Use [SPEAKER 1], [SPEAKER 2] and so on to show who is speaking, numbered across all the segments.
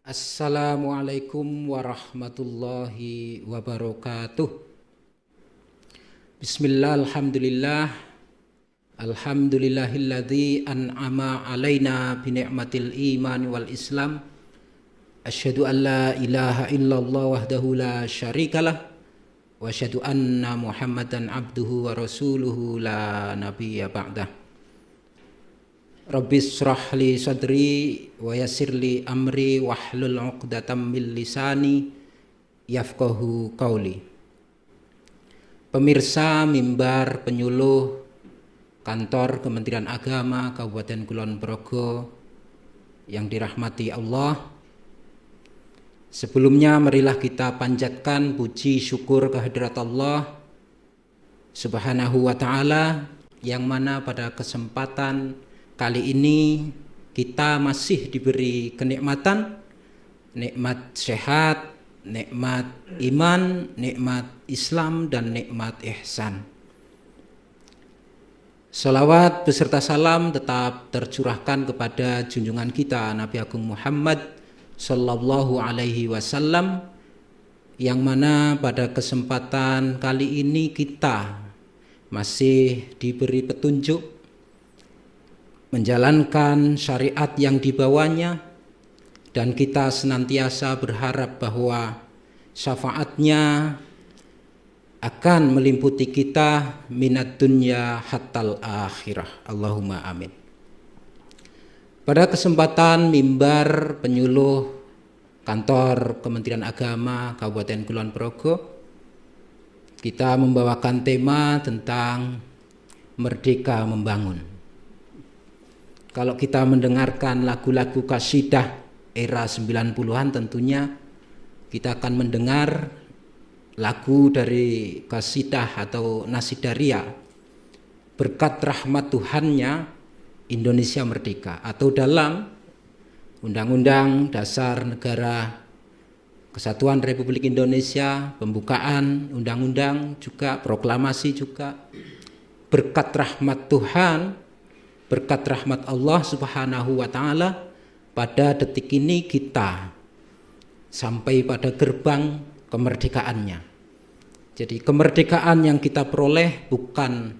[SPEAKER 1] Assalamualaikum warahmatullahi wabarakatuh. Bismillah, alhamdulillah. Alhamdulillahilladzi an'ama alaina bini'matil iman wal islam. Asyhadu an la ilaha illallah wahdahu la syarikalah. Wa asyhadu anna Muhammadan abduhu wa rasuluhu la nabiyya ba'dah. Rabbi shrah li sadri wa yassir li amri wahlul 'uqdatam min lisani yafqahu qauli. Pemirsa mimbar penyuluh kantor Kementerian Agama Kabupaten Kulon Progo yang dirahmati Allah, sebelumnya marilah kita panjatkan puji syukur kehadirat Allah Subhanahu wa ta'ala, yang mana pada kesempatan kali ini kita masih diberi kenikmatan, nikmat sehat, nikmat iman, nikmat Islam, dan nikmat ihsan. Salawat beserta salam tetap tercurahkan kepada junjungan kita Nabi Agung Muhammad Sallallahu Alaihi Wasallam, yang mana pada kesempatan kali ini kita masih diberi petunjuk menjalankan syariat yang dibawanya, dan kita senantiasa berharap bahwa syafaatnya akan meliputi kita minat dunya hattal akhirah. Allahumma amin. Pada kesempatan mimbar penyuluh kantor Kementerian Agama Kabupaten Kulon Progo, kita membawakan tema tentang Merdeka Membangun. Kalau kita mendengarkan lagu-lagu qasidah era 90-an, tentunya kita akan mendengar lagu dari qasidah atau nasidaria, berkat rahmat Tuhannya Indonesia merdeka, atau dalam Undang-Undang Dasar Negara Kesatuan Republik Indonesia, pembukaan undang-undang juga, proklamasi juga, berkat rahmat Tuhan, berkat rahmat Allah Subhanahu wa ta'ala, pada detik ini kita sampai pada gerbang kemerdekaannya. Jadi kemerdekaan yang kita peroleh bukan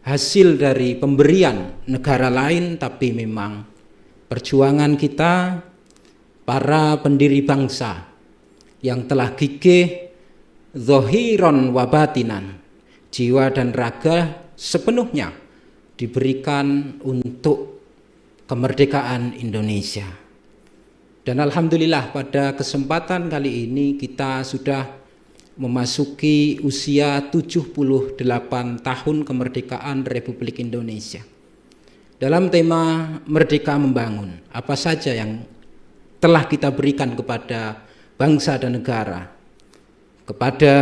[SPEAKER 1] hasil dari pemberian negara lain, tapi memang perjuangan kita, para pendiri bangsa yang telah gigih zahiron wa batinan, jiwa dan raga sepenuhnya diberikan untuk kemerdekaan Indonesia. Dan alhamdulillah pada kesempatan kali ini kita sudah memasuki usia 78 tahun kemerdekaan Republik Indonesia. Dalam tema Merdeka Membangun, apa saja yang telah kita berikan kepada bangsa dan negara, kepada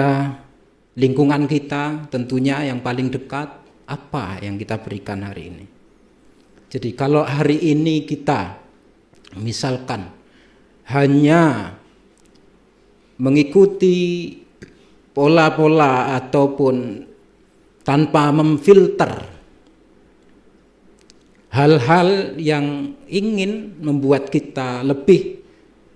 [SPEAKER 1] lingkungan kita, tentunya yang paling dekat, apa yang kita berikan hari ini. Jadi kalau hari ini kita misalkan hanya mengikuti pola-pola ataupun tanpa memfilter hal-hal yang ingin membuat kita lebih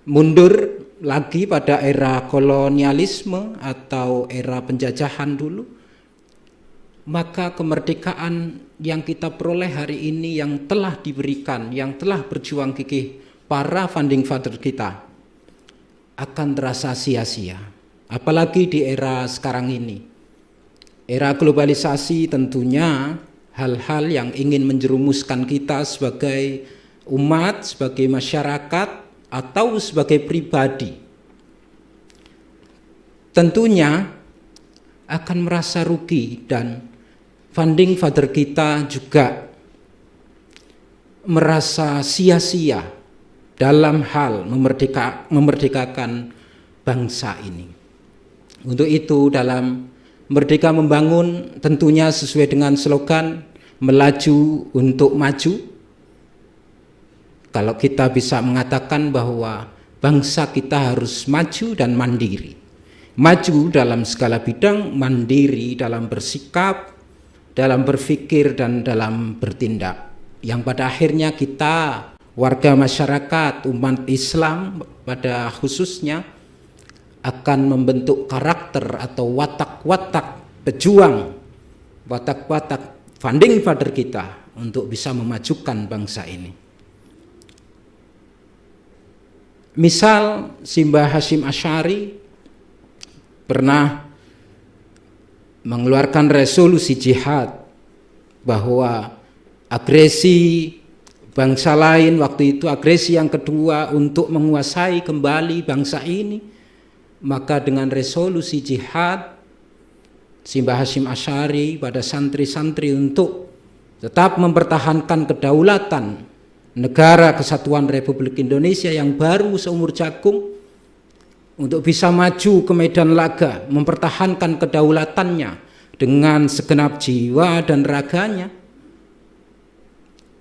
[SPEAKER 1] mundur lagi pada era kolonialisme atau era penjajahan dulu, maka kemerdekaan yang kita peroleh hari ini, yang telah diberikan, yang telah berjuang gigih para founding father kita, akan terasa sia-sia. Apalagi di era sekarang ini, era globalisasi, tentunya hal-hal yang ingin menjerumuskan kita sebagai umat, sebagai masyarakat, atau sebagai pribadi, tentunya akan merasa rugi, dan founding father kita juga merasa sia-sia dalam hal memerdekakan bangsa ini. Untuk itu dalam Merdeka Membangun, tentunya sesuai dengan slogan melaju untuk maju, kalau kita bisa mengatakan bahwa bangsa kita harus maju dan mandiri. Maju dalam segala bidang, mandiri dalam bersikap, dalam berpikir, dan dalam bertindak, yang pada akhirnya kita warga masyarakat, umat Islam pada khususnya akan membentuk karakter atau watak-watak pejuang, watak-watak founding father kita untuk bisa memajukan bangsa ini. Misal Simbah Hasyim Asy'ari pernah mengeluarkan resolusi jihad bahwa agresi bangsa lain waktu itu, agresi yang kedua untuk menguasai kembali bangsa ini, maka dengan resolusi jihad Simbah Hasyim Asy'ari pada santri-santri untuk tetap mempertahankan kedaulatan negara kesatuan Republik Indonesia yang baru seumur jagung, untuk bisa maju ke medan laga, mempertahankan kedaulatannya dengan segenap jiwa dan raganya,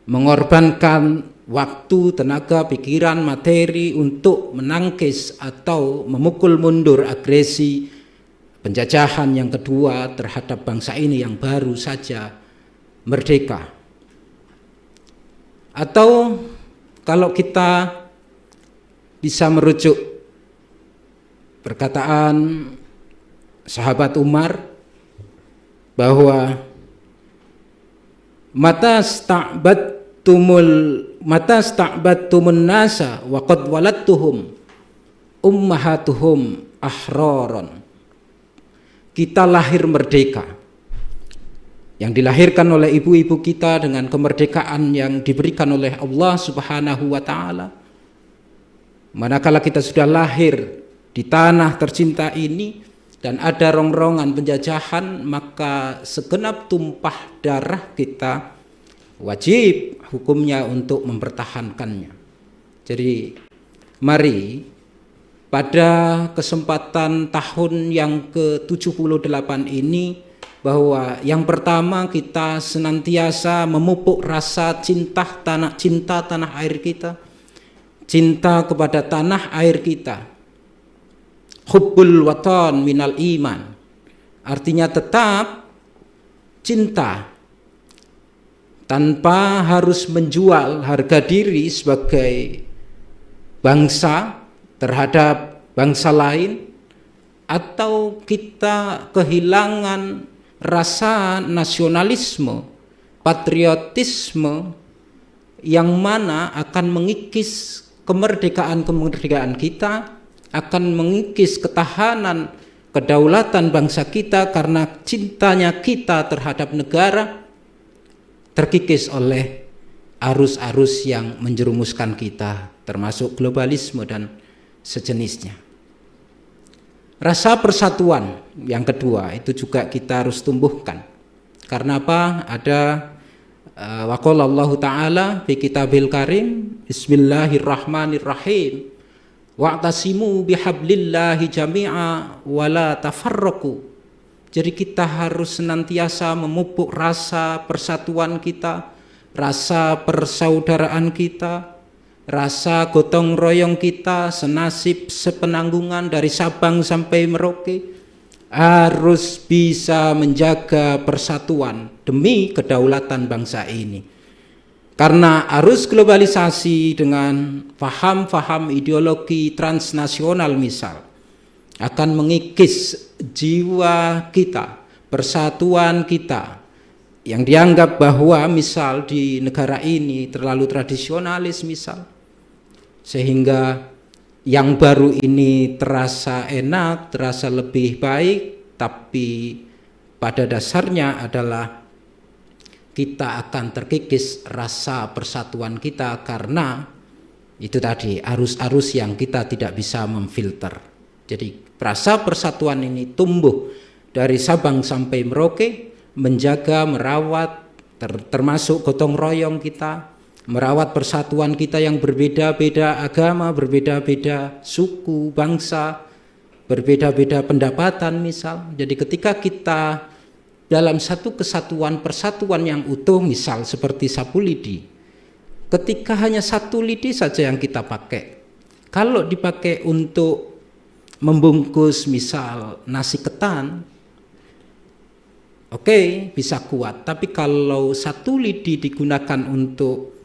[SPEAKER 1] mengorbankan waktu, tenaga, pikiran, materi untuk menangkis atau memukul mundur agresi penjajahan yang kedua terhadap bangsa ini yang baru saja merdeka. Atau kalau kita bisa merujuk perkataan sahabat Umar bahwa mata sta'badtumun nasa wa qad waladtuhum ummahatuhum ahraron. Kita lahir merdeka, yang dilahirkan oleh ibu-ibu kita dengan kemerdekaan yang diberikan oleh Allah Subhanahu wa ta'ala. Manakala kita sudah lahir di tanah tercinta ini dan ada rongrongan penjajahan, maka segenap tumpah darah kita wajib hukumnya untuk mempertahankannya. Jadi mari pada kesempatan tahun yang ke-78 ini, bahwa yang pertama kita senantiasa memupuk rasa cinta tanah air kita, cinta kepada tanah air kita. Hubbul watan minal iman, artinya tetap cinta tanpa harus menjual harga diri sebagai bangsa terhadap bangsa lain, atau kita kehilangan rasa nasionalisme, patriotisme yang mana akan mengikis kemerdekaan kita, akan mengikis ketahanan kedaulatan bangsa kita karena cintanya kita terhadap negara terkikis oleh arus-arus yang menjerumuskan kita, termasuk globalisme dan sejenisnya. Rasa persatuan yang kedua itu juga kita harus tumbuhkan. Karena apa? Ada waqalallahu ta'ala fi kitabil karim, bismillahirrahmanirrahim, wa'tasimu bihablillahi jami'a wala tafarraqu. Jadi kita harus senantiasa memupuk rasa persatuan kita, rasa persaudaraan kita, rasa gotong royong kita, senasib sepenanggungan dari Sabang sampai Merauke, harus bisa menjaga persatuan demi kedaulatan bangsa ini. Karena arus globalisasi dengan paham-paham ideologi transnasional misal akan mengikis jiwa kita, persatuan kita, yang dianggap bahwa misal di negara ini terlalu tradisionalis misal, sehingga yang baru ini terasa enak, terasa lebih baik, tapi pada dasarnya adalah kita akan terkikis rasa persatuan kita karena itu tadi arus-arus yang kita tidak bisa memfilter. Jadi rasa persatuan ini tumbuh dari Sabang sampai Merauke, menjaga, merawat, termasuk gotong royong kita, merawat persatuan kita yang berbeda-beda agama, berbeda-beda suku, bangsa, berbeda-beda pendapatan misal. Jadi ketika kita dalam satu kesatuan persatuan yang utuh misal seperti sapu lidi, ketika hanya satu lidi saja yang kita pakai, kalau dipakai untuk membungkus misal nasi ketan, oke, bisa kuat. Tapi kalau satu lidi digunakan untuk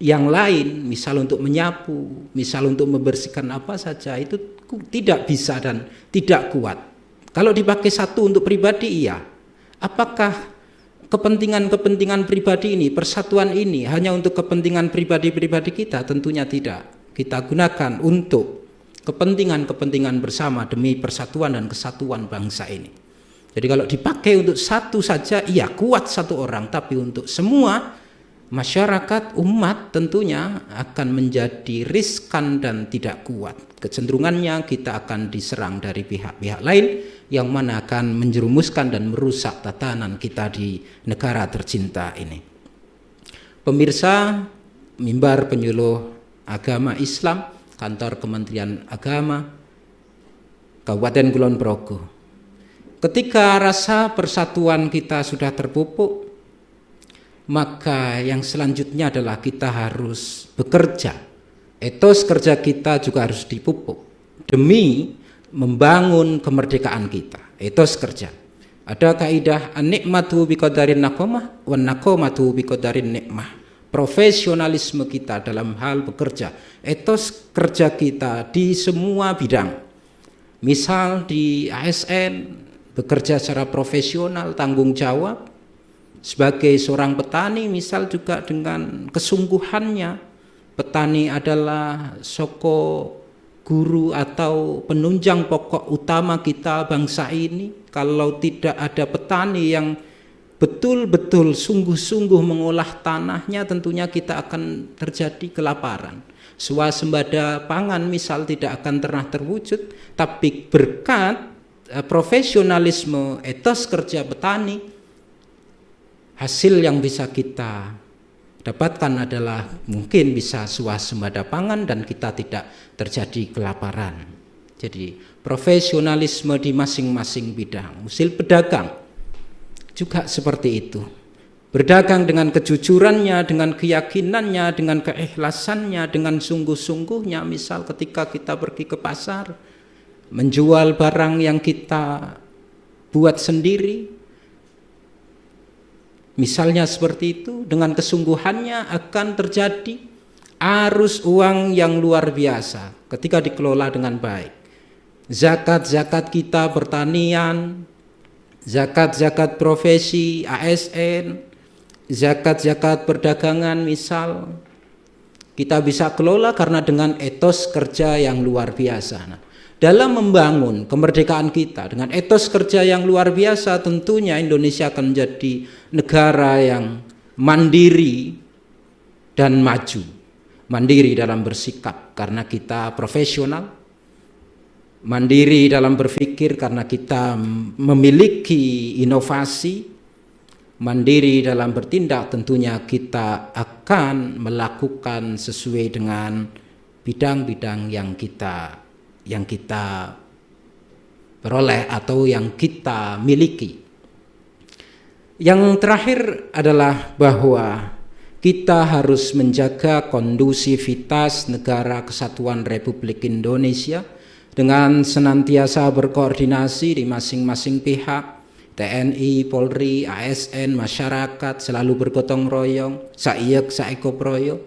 [SPEAKER 1] yang lain, misal untuk menyapu, misal untuk membersihkan apa saja, itu tidak bisa dan tidak kuat. Kalau dipakai satu untuk pribadi, iya. Apakah kepentingan-kepentingan pribadi ini, persatuan ini hanya untuk kepentingan pribadi-pribadi kita? Tentunya tidak. Kita gunakan untuk kepentingan-kepentingan bersama demi persatuan dan kesatuan bangsa ini. Jadi kalau dipakai untuk satu saja, iya kuat satu orang, tapi untuk semua masyarakat, umat tentunya akan menjadi riskan dan tidak kuat. Kecenderungannya kita akan diserang dari pihak-pihak lain yang mana akan menjerumuskan dan merusak tatanan kita di negara tercinta ini. Pemirsa, Mimbar Penyuluh Agama Islam, Kantor Kementerian Agama, Kabupaten Kulon Progo. Ketika rasa persatuan kita sudah terpupuk, maka yang selanjutnya adalah kita harus bekerja. Etos kerja kita juga harus dipupuk demi membangun kemerdekaan kita. Etos kerja. Ada kaidah an-nikmatu biqadarin naqamah wan naqamatu biqadarin nikmah. Profesionalisme kita dalam hal bekerja, etos kerja kita di semua bidang. Misal di ASN bekerja secara profesional, tanggung jawab. Sebagai seorang petani misal juga dengan kesungguhannya. Petani adalah soko guru atau penunjang pokok utama kita bangsa ini. Kalau tidak ada petani yang betul-betul sungguh-sungguh mengolah tanahnya, tentunya kita akan terjadi kelaparan. Swasembada pangan misal tidak akan pernah terwujud, tapi berkat profesionalisme etos kerja petani, hasil yang bisa kita dapatkan adalah mungkin bisa swasembada pangan dan kita tidak terjadi kelaparan. Jadi profesionalisme di masing-masing bidang. Musil pedagang juga seperti itu. Berdagang dengan kejujurannya, dengan keyakinannya, dengan keikhlasannya, dengan sungguh-sungguhnya. Misal ketika kita pergi ke pasar, menjual barang yang kita buat sendiri, misalnya seperti itu, dengan kesungguhannya akan terjadi arus uang yang luar biasa ketika dikelola dengan baik. Zakat-zakat kita pertanian, zakat-zakat profesi ASN, zakat-zakat perdagangan misal, kita bisa kelola karena dengan etos kerja yang luar biasa. Nah, dalam membangun kemerdekaan kita dengan etos kerja yang luar biasa, tentunya Indonesia akan menjadi negara yang mandiri dan maju. Mandiri dalam bersikap karena kita profesional, mandiri dalam berpikir karena kita memiliki inovasi, mandiri dalam bertindak tentunya kita akan melakukan sesuai dengan bidang-bidang yang kita peroleh atau yang kita miliki. Yang terakhir adalah bahwa kita harus menjaga kondusivitas negara kesatuan Republik Indonesia dengan senantiasa berkoordinasi di masing-masing pihak, TNI, Polri, ASN, masyarakat, selalu bergotong royong, saiyek saikoproyo.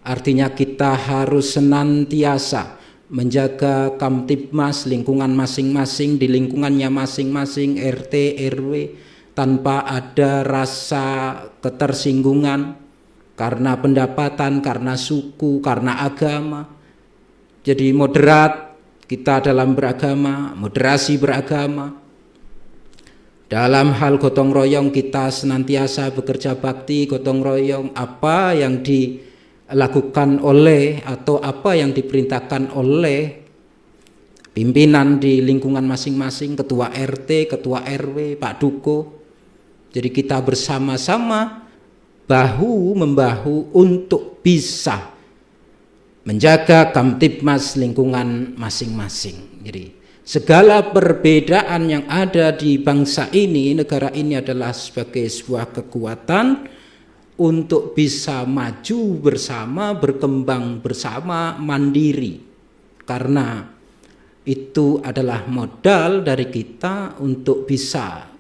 [SPEAKER 1] Artinya kita harus senantiasa menjaga Kamtibmas, lingkungan masing-masing, di lingkungannya masing-masing, RT, RW, tanpa ada rasa ketersinggungan karena pendapatan, karena suku, karena agama. Jadi moderat kita dalam beragama, moderasi beragama. Dalam hal gotong royong kita senantiasa bekerja bakti, gotong royong, apa yang dilakukan oleh atau apa yang diperintahkan oleh pimpinan di lingkungan masing-masing, ketua RT, ketua RW, Pak Duko. Jadi kita bersama-sama bahu-membahu untuk bisa menjaga Kamtibmas lingkungan masing-masing. Jadi segala perbedaan yang ada di bangsa ini, negara ini adalah sebagai sebuah kekuatan untuk bisa maju bersama, berkembang bersama, mandiri. Karena itu adalah modal dari kita untuk bisa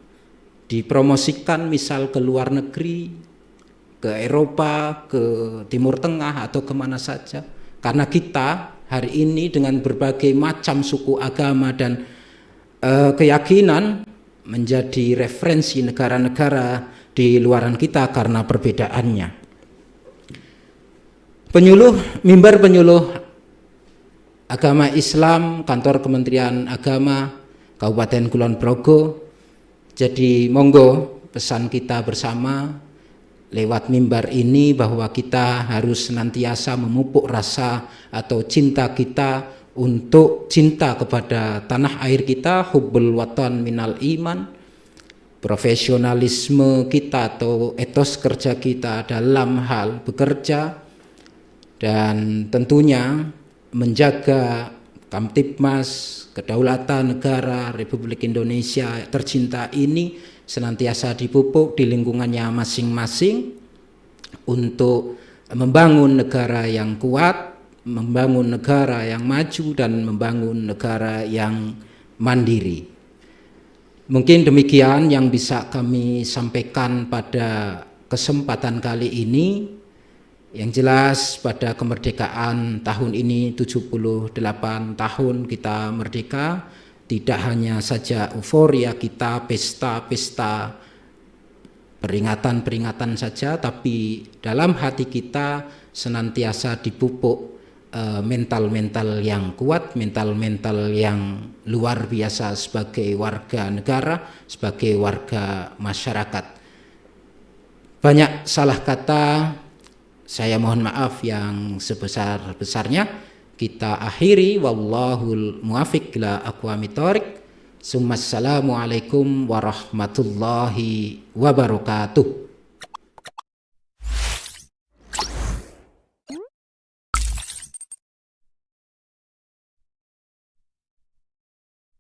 [SPEAKER 1] dipromosikan misal ke luar negeri, ke Eropa, ke Timur Tengah, atau kemana saja. Karena kita hari ini dengan berbagai macam suku, agama, dan keyakinan menjadi referensi negara-negara di luaran kita karena perbedaannya. Mimbar penyuluh agama Islam, kantor Kementerian Agama Kabupaten Kulon Progo. Jadi monggo pesan kita bersama lewat mimbar ini bahwa kita harus senantiasa memupuk rasa atau cinta kita untuk cinta kepada tanah air kita, hubbul watan minal iman, profesionalisme kita atau etos kerja kita dalam hal bekerja, dan tentunya menjaga Kamtibmas, kedaulatan negara Republik Indonesia tercinta ini senantiasa dipupuk di lingkungannya masing-masing untuk membangun negara yang kuat, membangun negara yang maju, dan membangun negara yang mandiri. Mungkin demikian yang bisa kami sampaikan pada kesempatan kali ini. Yang jelas pada kemerdekaan tahun ini 78 tahun kita merdeka, tidak hanya saja euforia kita, pesta-pesta, peringatan-peringatan saja, tapi dalam hati kita senantiasa dipupuk mental-mental yang kuat, mental-mental yang luar biasa sebagai warga negara, sebagai warga masyarakat. Banyak salah kata, saya mohon maaf yang sebesar-besarnya. Kita akhiri, wallahul muwafiq ila aqwamit thoriq. Assalamualaikum warahmatullahi wabarakatuh.